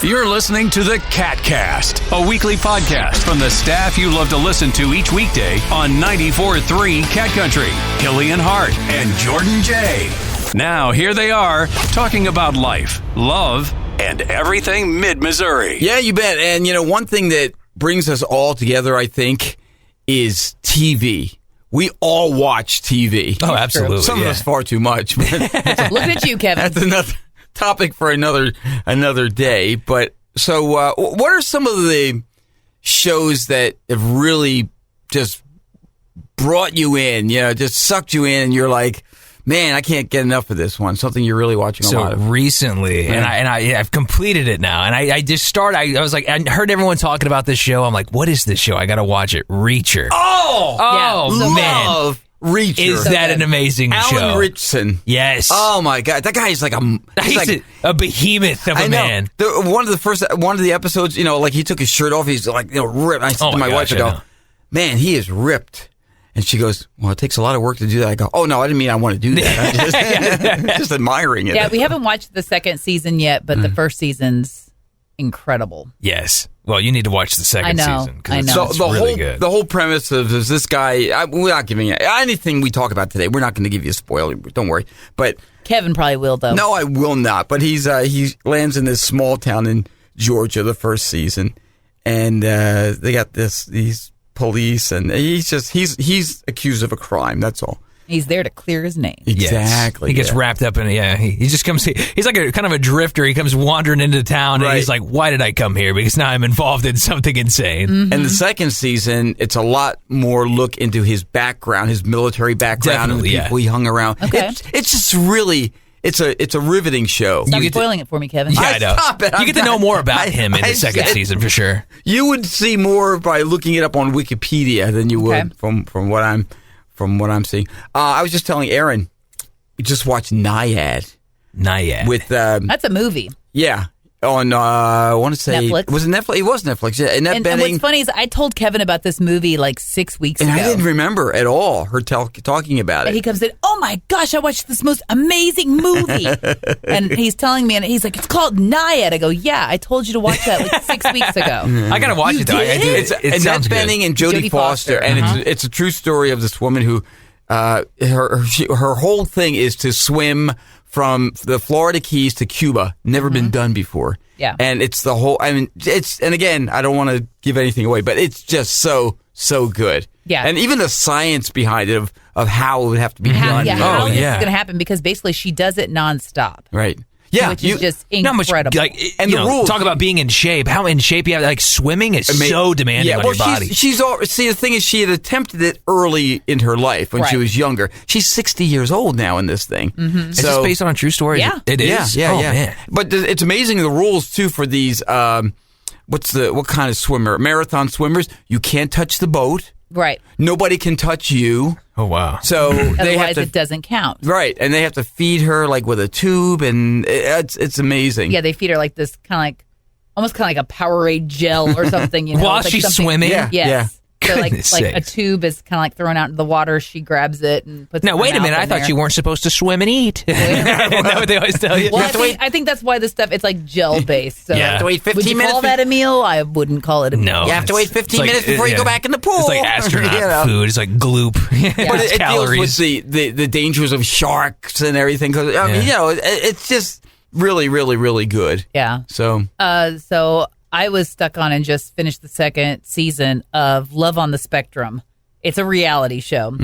You're listening to the KATcast, a weekly podcast from the staff you love to listen to each weekday on 94.3 Cat Country. Killian Hart and Jordan J. Now, here they are, talking about life, love, and everything mid-Missouri. Yeah, you bet. And, one thing that brings us all together, I think, is TV. We all watch TV. Oh, absolutely. Some of us far too much. Look at you, Kevin. That's another topic for another day. But so what are some of the shows that have really just brought you in, just sucked you in, and you're like, man, I can't get enough of this one. Something you're really watching a lot of. So recently, I've completed it now, and I just started. I was like, I heard everyone talking about this show. I'm like, what is this show? I got to watch it. Reacher. Oh, man. Love Reacher. Is that an amazing show? Alan Ritchson. Yes. Oh my God, that guy is like a behemoth of a man. One of the episodes, like he took his shirt off. He's like, ripped. I said to my wife, I go, man, he is ripped. And she goes, well, it takes a lot of work to do that. I go, oh, no, I didn't mean I want to do that. I'm just admiring it. Yeah, we haven't watched the second season yet, but the first season's incredible. Yes. Well, you need to watch the second season. I know. So it's really good. The whole premise of is this guy, we're not giving anything we talk about today. We're not going to give you a spoiler. Don't worry. But Kevin probably will, though. No, I will not. But he lands in this small town in Georgia the first season. And they got these police, and he's accused of a crime. That's all. He's there to clear his name. Exactly. Yes. He gets wrapped up in it. He just comes. He's like a kind of a drifter. He comes wandering into town, and he's like, "Why did I come here? Because now I'm involved in something insane." Mm-hmm. And the second season, it's a lot more look into his background, his military background, and the people he hung around. Okay. It's just really. It's a riveting show. Stop spoiling it for me, Kevin. Yeah, I know. Stop it. You get to know more about him in the second season for sure. You would see more by looking it up on Wikipedia than you would from what I'm seeing. I was just telling Aaron, we just watched Naiad. With that's a movie. Yeah. On, I want to say... Netflix? Was it Netflix? It was Netflix, yeah. And what's funny is I told Kevin about this movie like 6 weeks ago. And I didn't remember at all her talking about it. And he comes in, oh my gosh, I watched this most amazing movie. And he's telling me, and he's like, it's called Naiad. I go, yeah, I told you to watch that like 6 weeks ago. I got to watch it, though. It's Annette Bening and Jodie Foster. And it's a true story of this woman who, her whole thing is to swim from the Florida Keys to Cuba. Never been done before. Yeah. And it's the whole, and again, I don't want to give anything away, but it's just so good. Yeah. And even the science behind it of how it would have to be done. Yeah, how this is going to happen, because basically she does it nonstop. Right. Yeah, which is just incredible. And the rules. Talk about being in shape. How in shape you have. Like swimming is so demanding on your body. See, the thing is, she had attempted it early in her life when she was younger. She's 60 years old now in this thing. Mm-hmm. Is this based on a true story? Yeah, it is. Yeah. Man. But it's amazing the rules too for these. What kind of swimmer? Marathon swimmers. You can't touch the boat. Right. Nobody can touch you. Oh, wow. So otherwise it doesn't count. Right. And they have to feed her like with a tube, and it's amazing. Yeah, they feed her like this almost kind of like a Powerade gel or something. While she's swimming? Yes. Yeah. So like a tube is kind of like thrown out into the water. She grabs it and puts it in her Now, wait a minute. I thought there. you weren't supposed to swim and eat. Isn't that what they always tell you? Well, I think that's why this stuff, it's like gel-based. So You have to wait 15 would you minutes. call that a meal? I wouldn't call it a meal. No. You have to wait 15 minutes before you go back in the pool. It's like astronaut food. It's like gloop. But it calories. deals with the dangers of sharks and everything. Cause, I mean, it's just really, really, really good. Yeah. So I was stuck on and just finished the second season of Love on the Spectrum. It's a reality show,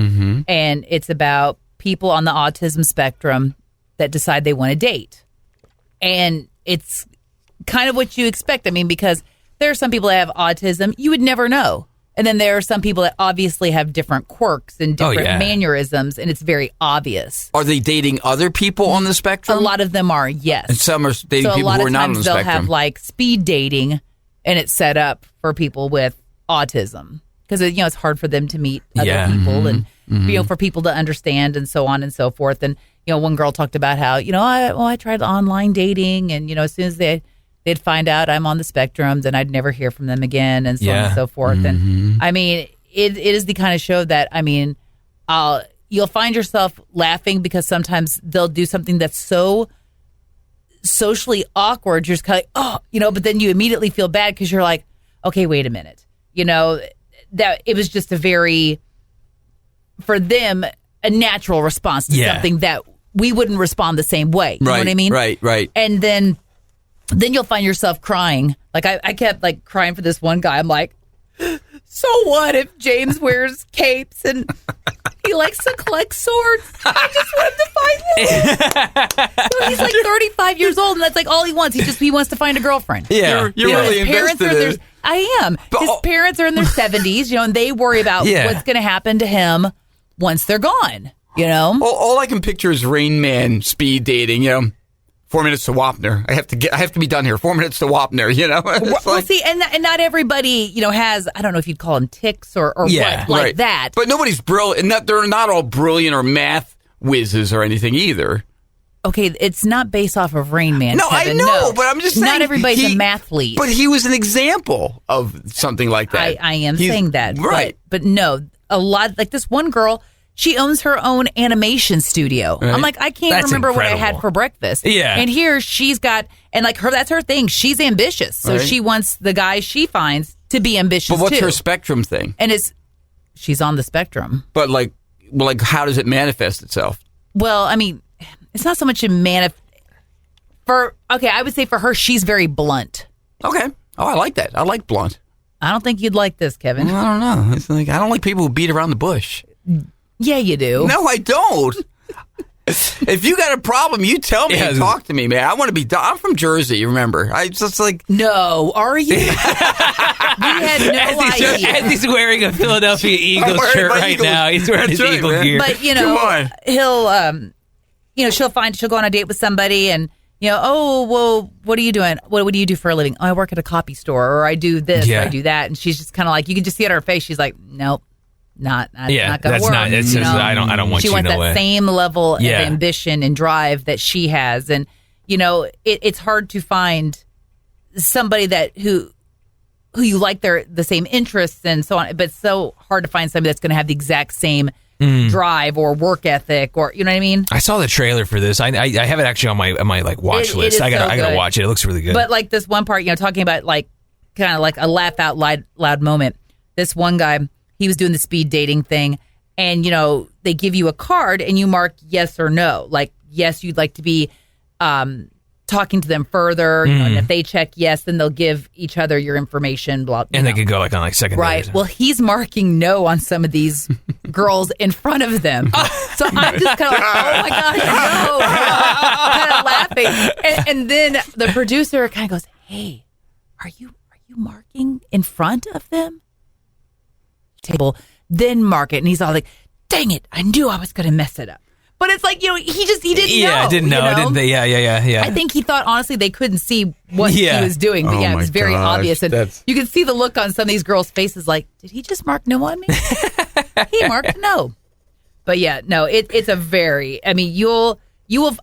and it's about people on the autism spectrum that decide they want to date. And it's kind of what you expect. I mean, because there are some people that have autism you would never know. And then there are some people that obviously have different quirks and different mannerisms, and it's very obvious. Are they dating other people on the spectrum? A lot of them are, yes. And some are dating people who are not on the spectrum. So a lot of times they'll have like speed dating, and it's set up for people with autism. Because, it's hard for them to meet other people and, for people to understand and so on and so forth. And, one girl talked about how, I tried online dating, and, as soon as they'd find out I'm on the spectrum, then I'd never hear from them again, and so on and so forth. And I mean, it is the kind of show that, you'll find yourself laughing because sometimes they'll do something that's so socially awkward. You're just kind of like, but then you immediately feel bad because you're like, okay, wait a minute. That it was just for them, a natural response to something that we wouldn't respond the same way. You know what I mean? Right. And then you'll find yourself crying. Like I kept like crying for this one guy. I'm like, so what if James wears capes and he likes to collect swords? I just want him to find one. So he's like 35 years old, and that's like all he wants. He wants to find a girlfriend. Yeah, you're really invested in it. I am. His parents are in their 70s, and they worry about what's going to happen to him once they're gone. All I can picture is Rain Man speed dating. 4 minutes to Wapner. I have to be done here. 4 minutes to Wapner. Well, see, and not everybody, has, I don't know if you'd call them tics or what like that. But nobody's brilliant. They're not all brilliant or math whizzes or anything either. Okay, it's not based off of Rain Man. No, Kevin. I know, No. but I'm just saying. Not everybody's a mathlete. But he was an example of something like that. I am saying that. Right. But no, a lot, like this one girl, she owns her own animation studio. Right. I'm like, I can't remember what I had for breakfast. Yeah. And here she's got, and like that's her thing. She's ambitious. So she wants the guy she finds to be ambitious But what's too. her spectrum thing? And she's on the spectrum. But like how does it manifest itself? Well, I mean, it's not so much I would say for her, she's very blunt. Okay. Oh, I like that. I like blunt. I don't think you'd like this, Kevin. I don't know. It's like I don't like people who beat around the bush. Yeah, you do. No, I don't. If you got a problem, you tell me and talk to me, man. I want to be done. I'm from Jersey, remember? I just like... No, are you? We had no idea. As he's wearing a Philadelphia Eagles shirt right now. He's wearing his Eagle gear. But, Come on. he'll, she'll go on a date with somebody and, oh, well, what are you doing? What do you do for a living? Oh, I work at a copy store, or I do this, or I do that. And she's just kind of like, you can just see it on her face. She's like, nope. Not gonna that's work. not. It's just, I don't want she you wants no that way. same level of ambition and drive that she has, and it's hard to find somebody that who you like the same interests and so on. But it's so hard to find somebody that's going to have the exact same drive or work ethic, or you know what I mean. I saw the trailer for this. I have it actually on my like watch list. I gotta watch it. It looks really good. But like this one part, talking about like kind of like a laugh out loud moment. This one guy. He was doing the speed dating thing, and they give you a card and you mark yes or no. Like yes, you'd like to be talking to them further. And if they check yes, then they'll give each other your information. Blah. And they could go like on like second. Right. Well, he's marking no on some of these girls in front of them. So I'm just kind of like, oh my gosh, no, kind of laughing. And then the producer kind of goes, "Hey, are you marking in front of them?" Table, then mark it, and he's all like, "Dang it! I knew I was going to mess it up." But it's like he didn't know. Yeah, didn't know, didn't they? Yeah. I think he thought honestly they couldn't see what he was doing, but it was very obvious, and you could see the look on some of these girls' faces, like, did he just mark no on me? He marked no. But yeah, no, it's a very. I mean, you will.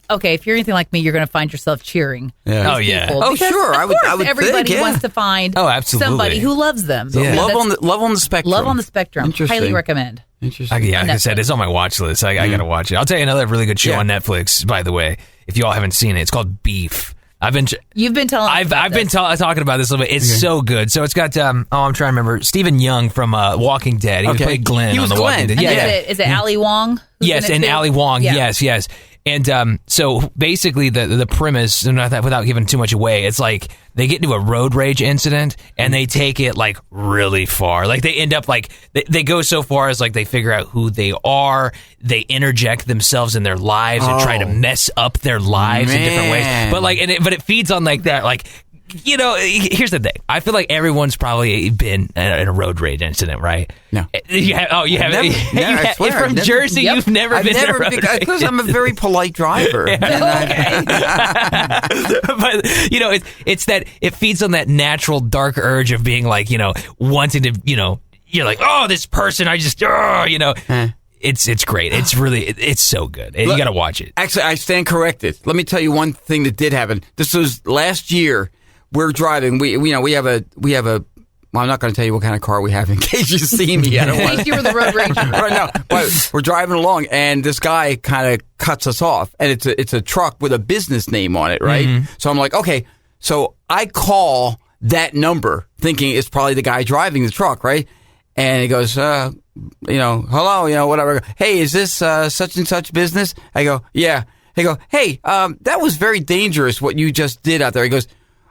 Okay, if you're anything like me, you're going to find yourself cheering. Yeah. Oh yeah. Oh sure. I would. Everybody think, wants to find absolutely. somebody who loves them. So love on the spectrum. Love on the spectrum. Interesting. Highly recommend. Interesting. Like I said, it's on my watch list. I got to watch it. I'll tell you another really good show on Netflix. By the way, if you all haven't seen it, it's called Beef. You've been telling. I've been talking about this a little bit. It's so good. So it's got I'm trying to remember Stephen Young from Walking Dead. He played Glenn on the Walking Dead. Is it Ali Wong? Yes, and Ali Wong. Yeah. Yes. And so basically the premise, without giving too much away, it's like they get into a road rage incident and they take it like really far. Like they end up like they go so far as like they figure out who they are. They interject themselves in their lives and try to mess up their lives in different ways. But but it feeds on like that. Like, here's the thing. I feel like everyone's probably been in a road rage incident, right? No. You haven't. Never, I swear, from Jersey, you've never been in a road rage. Because I'm a very polite driver. Okay. But it's that it feeds on that natural dark urge of being like, wanting to, you're like, oh, this person, I just, It's great. It's really, it's so good. You got to watch it. Actually, I stand corrected. Let me tell you one thing that did happen. This was last year. We're driving. We have a I'm not going to tell you what kind of car we have in case you see me. I don't In want case you were the road ranger. right now. But we're driving along, and this guy kind of cuts us off, and it's a truck with a business name on it, right? Mm-hmm. So I'm like, okay. So I call that number, thinking it's probably the guy driving the truck, right? And he goes, hello, whatever. Hey, is this such and such business? I go, yeah. He go, hey, that was very dangerous what you just did out there. He goes,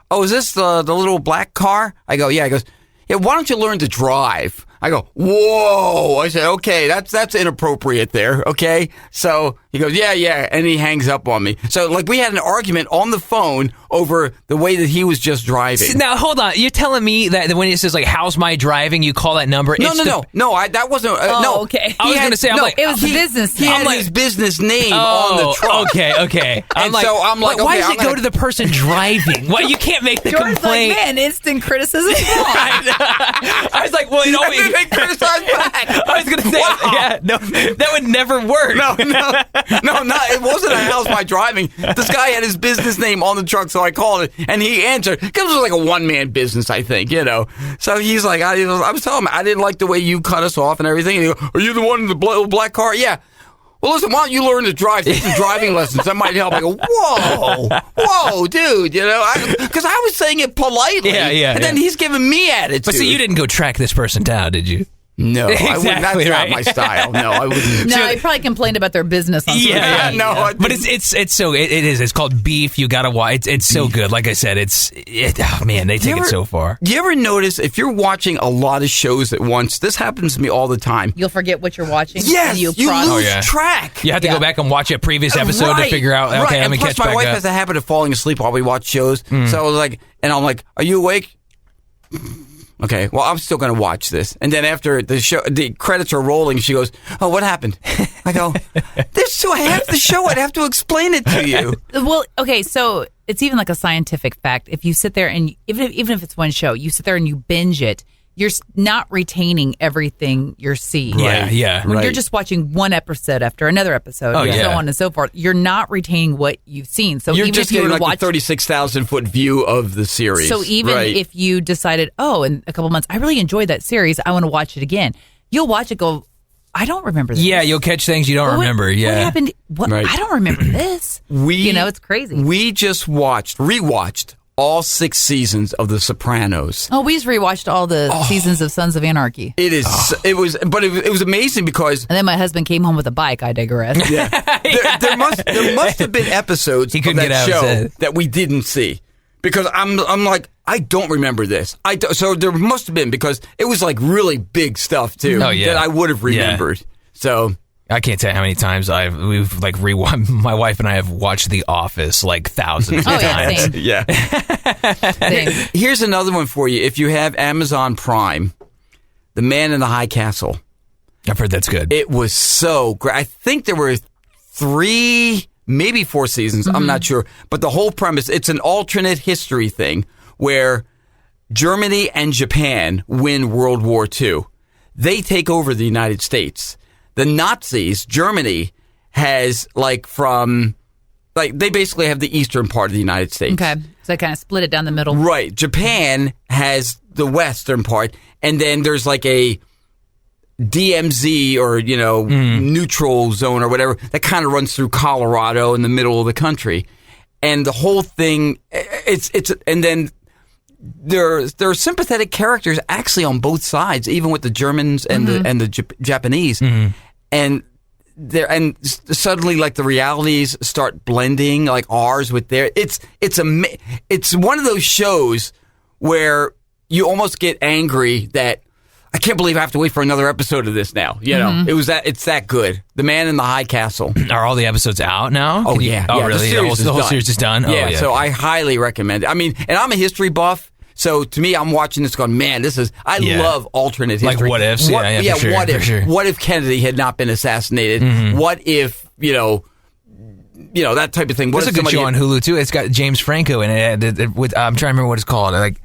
oh, is this the little black car? I go, yeah. He goes, yeah, why don't you learn to drive? I go, whoa. I said, okay, that's inappropriate there, okay? So he goes, yeah, and he hangs up on me. So, like, we had an argument on the phone over the way that he was just driving. Now, hold on. You're telling me that when it says, like, how's my driving, you call that number? No, that wasn't, no. Okay. I was going to say, I'm like... It was the business He name. had his business name on the truck. Okay. And so I'm like, why okay, does it go to the person driving? Well, you can't make the Jordan's complaint. like, man, instant criticism. I was like, well, you know, And then they criticized back. I was going to say, yeah, no, that would never work. No, it wasn't a how's my driving. This guy had his business name on the truck, so I called it, and he answered. Because it was like a one-man business, I think, you know. So he's like, I was telling him, I didn't like the way you cut us off and everything. And he goes, are you the one in the black car? Yeah. Well, listen, why don't you learn to drive? Take some driving lessons. That might help. I go, whoa, dude, you know, because I was saying it politely. Yeah. And then he's giving me attitude. But see, you didn't go track this person down, did you? No, Exactly, that's right. not my style. No, I wouldn't. No, he probably complained about their business on social Yeah, media. no, I But it's so it is. It's called Beef. You gotta watch. It's so good. Like I said, oh man, they take it so far. Do you ever notice if you're watching a lot of shows at once? This happens to me all the time. You'll forget what you're watching. Yes, and you cross- lose track. You have to Yeah. go back and watch a previous episode Right, to figure out. Okay, right. I'm And gonna plus catch my back wife up. has a habit of falling asleep while we watch shows. So I was like, and I'm like, are you awake? Okay, well, I'm still going to watch this. And then after the credits are rolling, she goes, oh, what happened? I go, there's still half the show. I'd have to explain it to you. Well, okay, so it's even like a scientific fact. If you sit there and even if it's one show, you sit there and you binge it, you're not retaining everything you're seeing. Yeah. When Right. you're just watching one episode after another episode, and so on and so forth, you're not retaining what you've seen. So You're even just if you were getting to like watch, the 36,000-foot view of the series. so even right. if you decided, oh, in a couple months, I really enjoyed that series, I want to watch it again. You'll watch it, go, I don't remember this. Yeah, you'll catch things you don't remember. What Yeah. happened? What? Right. I don't remember this. It's crazy. We just rewatched all 6 seasons of The Sopranos. Oh, we just rewatched all the seasons of Sons of Anarchy. It was amazing because And then my husband came home with a bike. I digress. there must have been episodes He of couldn't that get out of his show head. that we didn't see because I'm like I don't remember this. So there must have been because it was like really big stuff too Oh, yeah. that I would have remembered. So I can't tell you how many times we've like rewatched. My wife and I have watched The Office like thousands of Oh, yeah, times. same. yeah. Thing. Here's another one for you. If you have Amazon Prime, The Man in the High Castle. I've heard that's good. It was so great. I think there were 3, maybe 4 seasons. I'm not sure. But the whole premise, it's an alternate history thing where Germany and Japan win World War II. They take over the United States. The Nazis, Germany, has they basically have the eastern part of the United States. Okay. So I kind of split it down the middle. Right. Japan has the western part, and then there's like a DMZ or, neutral zone or whatever that kind of runs through Colorado in the middle of the country. And the whole thing, and then there are sympathetic characters actually on both sides, even with the Germans and the Japanese. And suddenly like the realities start blending like ours with their it's one of those shows where you almost get angry that I can't believe I have to wait for another episode of this now. It's that good. The Man in the High Castle. Are all the episodes out now? Oh yeah. Oh yeah, really? The whole series is done. Yeah, Oh, yeah. So I highly recommend it. I mean, and I'm a history buff. So to me, I'm watching this going, man, I love alternate history. Like what ifs? For sure, what if? Sure. What if Kennedy had not been assassinated? What if, that type of thing? What There's a if good show on Hulu too. It's got James Franco in it. I'm trying to remember what it's called. Like,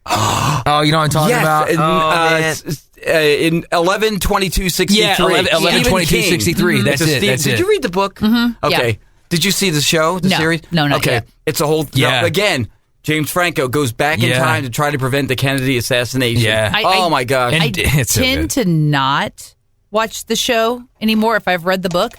oh, you know what I'm talking about? In 11/22/63. Yeah, 11/22/63. That's it. Did you read the book? Mm-hmm. Okay. Yeah. Did you see the show, the No. series? No, not okay. yet. It's a whole. Yeah. Again, James Franco goes back in time to try to prevent the Kennedy assassination. Yeah. My gosh. And I it's so tend good. to not watch the show anymore if I've read the book,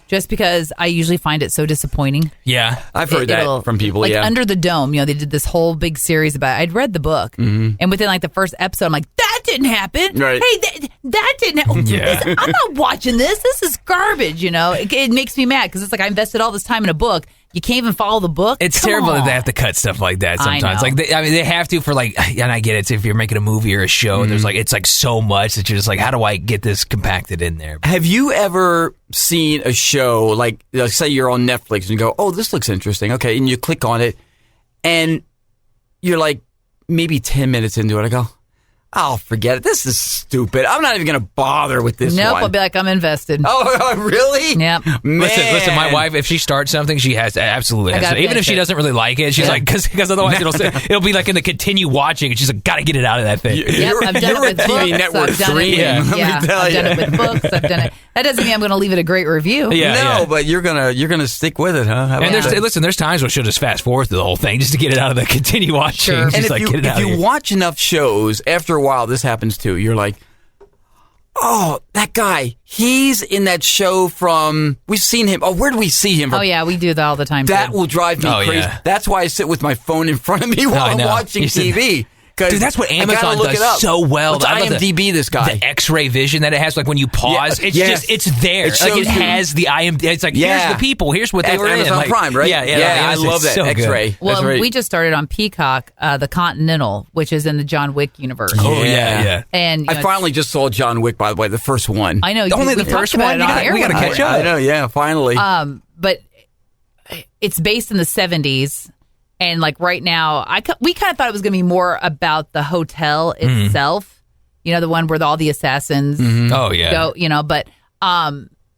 just because I usually find it so disappointing. Yeah. I've heard that from people, like Under the Dome, they did this whole big series about it. I'd read the book, and within like the first episode, I'm like, that didn't happen. Right. Hey, that didn't happen. Yeah. I'm not watching this. This is garbage, It makes me mad because it's like I invested all this time in a book. You can't even follow the book. It's Come terrible on. that they have to cut stuff like that sometimes. know. Like, they have to for like, and I get it. If you're making a movie or a show, there's like, it's like so much that you're just like, how do I get this compacted in there? Have you ever seen a show, like say you're on Netflix and you go, oh, this looks interesting. Okay. And you click on it and you're like maybe 10 minutes into it. I go, oh, forget it. This is stupid. I'm not even going to bother with this Nope, one. I'll be like, I'm invested. Oh, really? Yep. Man. Listen, my wife, if she starts something, she has to absolutely have gotta to. Even if finish she it. doesn't really like it, she's like, because otherwise it'll be like in the continue watching, and she's like, gotta get it out of that thing. Yep, I've done You're it with a TV books. network I've done dream. it. Let me tell I've done you. it with books. I've done it. That doesn't mean I'm going to leave it a great review. Yeah. But you're gonna stick with it, huh? How And about that? there's times where she'll just fast forward through the whole thing just to get it out of the continue watching. Sure. She's And if like, you, get it out if of you here. watch enough shows, after a while, this happens too. You're like, oh, that guy, he's in that show from, we've seen him. Oh, where do we see him from? Oh, yeah, we do that all the time. That too. will drive me Oh, crazy. yeah. That's why I sit with my phone in front of me while I I'm know. watching You sit- TV. 'Cause Dude, that's what I gotta Amazon look it does up. so well. Let's I love IMDb this guy. The X-ray vision that it has, like when you pause, Yeah, it's yes. just, it's there. It Like shows it you- has the IMDb. It's like, Yeah. here's the people. Here's what they That's were in. Amazon Like, Prime, right? Yeah, I it's love that. so good. X-ray. Well, That's right. we just started on Peacock, the Continental, which is in the John Wick universe. Oh, yeah. And I finally just saw John Wick, by the way, the first one. I know. Only we the talked first about one? it on We air gotta one catch time. up. I know, yeah, finally. But it's based in the 70s. And like right now, we kind of thought it was going to be more about the hotel itself. The one where all the assassins Oh, yeah. go. But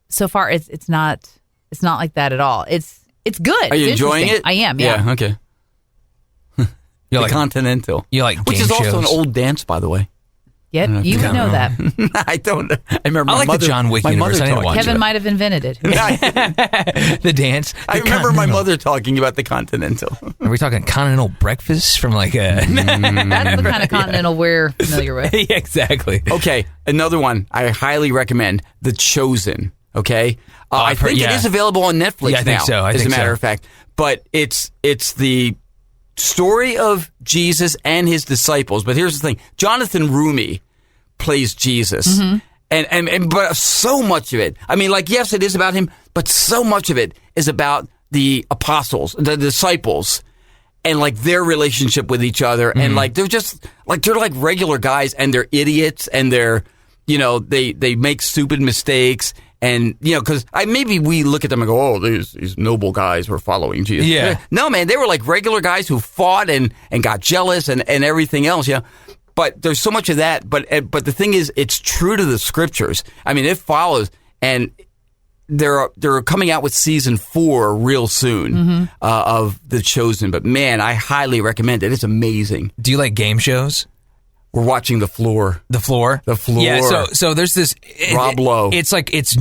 so far it's not like that at all. It's good. Are you It's enjoying interesting. it? I am. Yeah. Okay. You The like, Continental. you like Which game is also shows. an old dance, by the way. Yep. You would know that. I don't. I remember. I my like the mother, John Wick my universe. mother I didn't talking watch about Kevin it. might have invented it. the dance. I The remember my Continental. mother talking about the Continental. Are we talking continental breakfast from like a? That's the kind of continental we're familiar with. Yeah, exactly. Okay, another one I highly recommend, The Chosen. Okay, I I've heard- think it yeah. is available on Netflix Yeah, I think now. so. I as think a matter so. of fact, but it's the story of Jesus and his disciples. But here's the thing: Jonathan Rumi plays Jesus, and but so much of it. I mean, like yes, it is about him, but so much of it is about the apostles, the disciples. And like their relationship with each other, and like they're like regular guys, and they're idiots, and they're they make stupid mistakes, and because maybe we look at them and go, oh, these noble guys were following Jesus. Yeah. No, man, they were like regular guys who fought and got jealous and everything else. But there's so much of that. But the thing is, it's true to the scriptures. I mean, it follows, and they're coming out with season 4 real soon of The Chosen. But man, I highly recommend it. It's amazing. Do you like game shows? We're watching The Floor. The Floor. The Floor. Yeah. So there's this Rob Lowe. It's like it's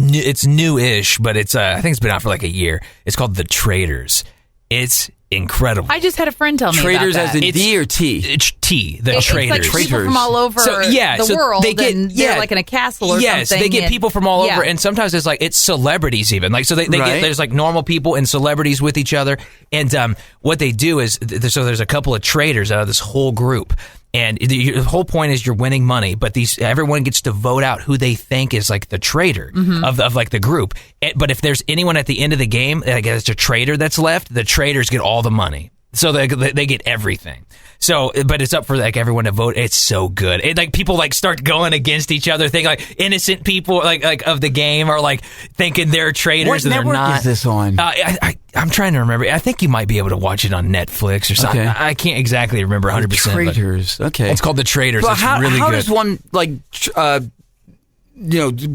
new-ish, but it's I think it's been out for like a year. It's called The Traders. It's incredible. I just had a friend tell me Traders about as that. in D or T? It's T. The It's Traders. like people from all over the world, and they're like in a castle or yes, something. they get people from all over, Yeah. and sometimes it's celebrities even. Like so they Right. get there's like normal people and celebrities with each other, and what they do is so there's a couple of traders out of this whole group. And the whole point is you're winning money, but everyone gets to vote out who they think is like the trader of like the group. But if there's anyone at the end of the game, like it's a trader that's left, the traders get all the money. So they get everything. So, but it's up for like everyone to vote. It's so good. It like people like start going against each other. Think like innocent people like of the game are like thinking they're traders What and they're network not. is this on? I'm trying to remember. I think you might be able to watch it on Netflix or something. Okay. I can't exactly remember 100%. but Traders. Okay. It's called The Traders. But It's how really good. does one like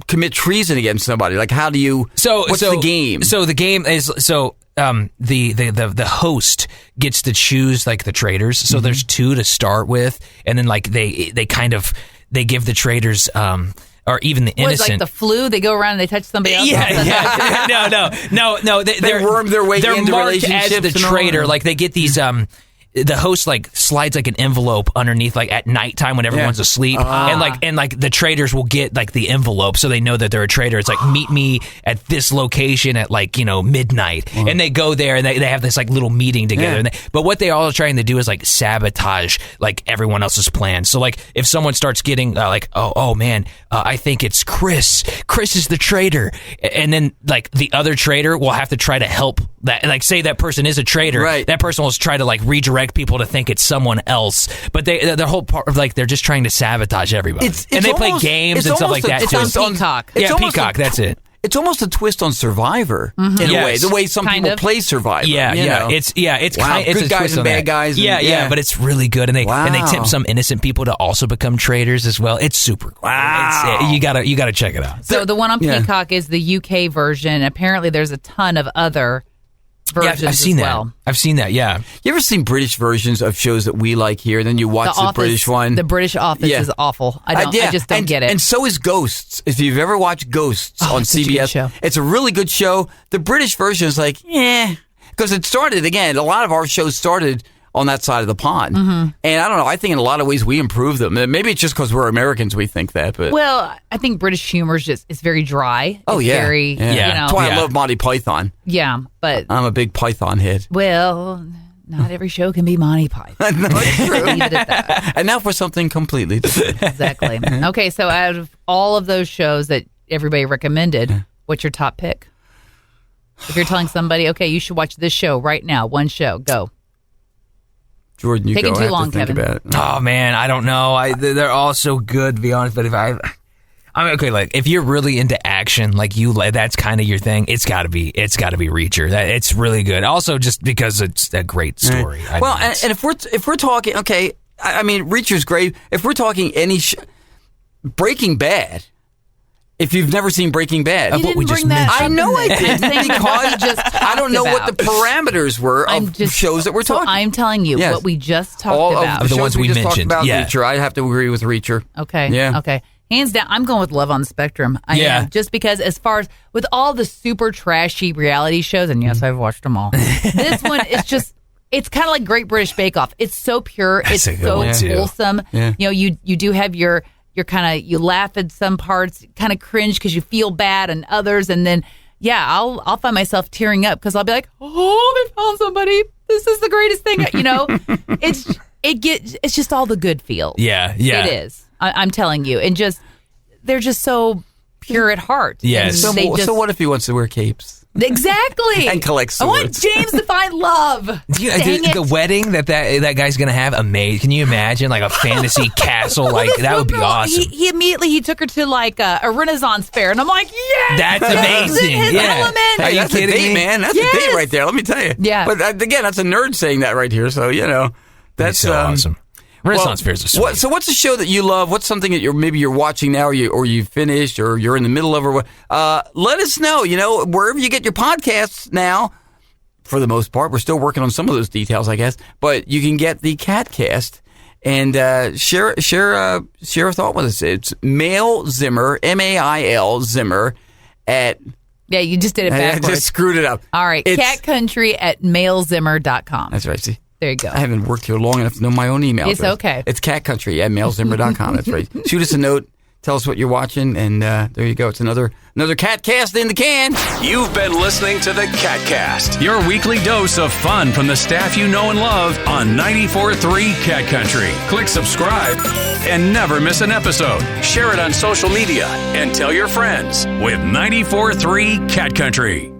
commit treason against somebody? Like how do you? What's the game? So the game is the host gets to choose like the traders. So there's 2 to start with, and then like they give the traders or even the What, innocent. like the flu? They go around and they touch somebody else? No. They worm their way they're into marked relationships as the and all trader. that. Like they get these the host like slides like an envelope underneath like at nighttime when everyone's asleep, and the traders will get like the envelope so they know that they're a trader. It's like meet me at this location at like midnight, and they go there and they have this like little meeting together. But what they all are trying to do is like sabotage like everyone else's plans. So like if someone starts getting I think it's Chris is the trader, and then like the other trader will have to try to help that, like say that person is a trader, right? That person will try to like redirect people to think it's someone else, but their whole part of like they're just trying to sabotage everybody. And they play games and stuff like that too. It's on Peacock. Peacock. That's it. It's almost a twist on Survivor in a way. The way some people play Survivor. It's good guys and bad guys. But it's really good, and they tempt some innocent people to also become traders as well. It's super cool. Wow. You gotta check it out. So the one on Peacock is the UK version. Apparently, there's a ton of other versions I've seen as well. that. I've seen that. Yeah. You ever seen British versions of shows that we like here? Then you watch the British one. The British Office is awful. I just don't get it. And so is Ghosts. If you've ever watched Ghosts on CBS, it's a really good show. The British version is like, because it started again. A lot of our shows started on that side of the pond, and I don't know. I think in a lot of ways we improve them. Maybe it's just because we're Americans we think that. But I think British humor is very dry. Oh it's very, That's why I love Monty Python. Yeah, but I'm a big Python head. Well, not every show can be Monty Python. No, it's true. Leave it at that. And now for something completely different. Exactly. Okay, so out of all of those shows that everybody recommended, what's your top pick? If you're telling somebody, okay, you should watch this show right now, one show, go. Jordan, you Taking go. too I have long, to think Kevin. about it. Oh man, I don't know. They're all so good, to be honest. But if you're really into action, that's kind of your thing. It's got to be Reacher. It's really good. Also, just because it's a great story. Right. And if we're talking, okay, I mean, Reacher's great. If we're talking Breaking Bad. If you've never seen Breaking Bad, what we just mentioned. I know I did because I don't know what the parameters were of shows that we're talking. I'm telling you what we just talked about. Of the ones we just mentioned. Talked about Reacher. I have to agree with Reacher. Okay. Yeah. Okay. Hands down, I'm going with Love on the Spectrum. I am, just because as far as with all the super trashy reality shows, and yes, I've watched them all. This one is just. It's kind of like Great British Bake Off. It's so pure. It's so wholesome. Yeah. You do have your kind of, you laugh at some parts, kind of cringe because you feel bad and others, and then I'll find myself tearing up because I'll be like, oh, they found somebody. This is the greatest thing. It's just all the good feels. Yeah. It is. I'm telling you, and they're just so pure at heart. Yes. So what if he wants to wear capes? Exactly. And collect swords. I want James to find love. The wedding that guy's going to have, amazing. Can you imagine like a fantasy castle? That would be awesome. He immediately took her to like a Renaissance fair, and I'm like, yes! That's amazing. His element. Are you kidding me? Man, that's a date right there. Let me tell you. Yeah. But again, that's a nerd saying that right here. So, that's so awesome. Renaissance fairs are sweet. So what's a show that you love? What's something that you're watching now, or you've finished, or you're in the middle of, or what? Let us know. Wherever you get your podcasts now. For the most part, we're still working on some of those details, I guess. But you can get the KATcast and share a thought with us. It's Mail Zimmer, MAIL Zimmer at. Yeah, you just did it backwards. I just screwed it up. All right, catcountry@mailzimmer.com. That's right. See. There you go. I haven't worked here long enough to know my own email address. It's okay. It's catcountry@mailzimmer.com. That's right. Shoot us a note. Tell us what you're watching, and there you go. It's another KATcast in the can. You've been listening to the KATcast, your weekly dose of fun from the staff you know and love on 94.3 Cat Country. Click subscribe and never miss an episode. Share it on social media and tell your friends with 94.3 Cat Country.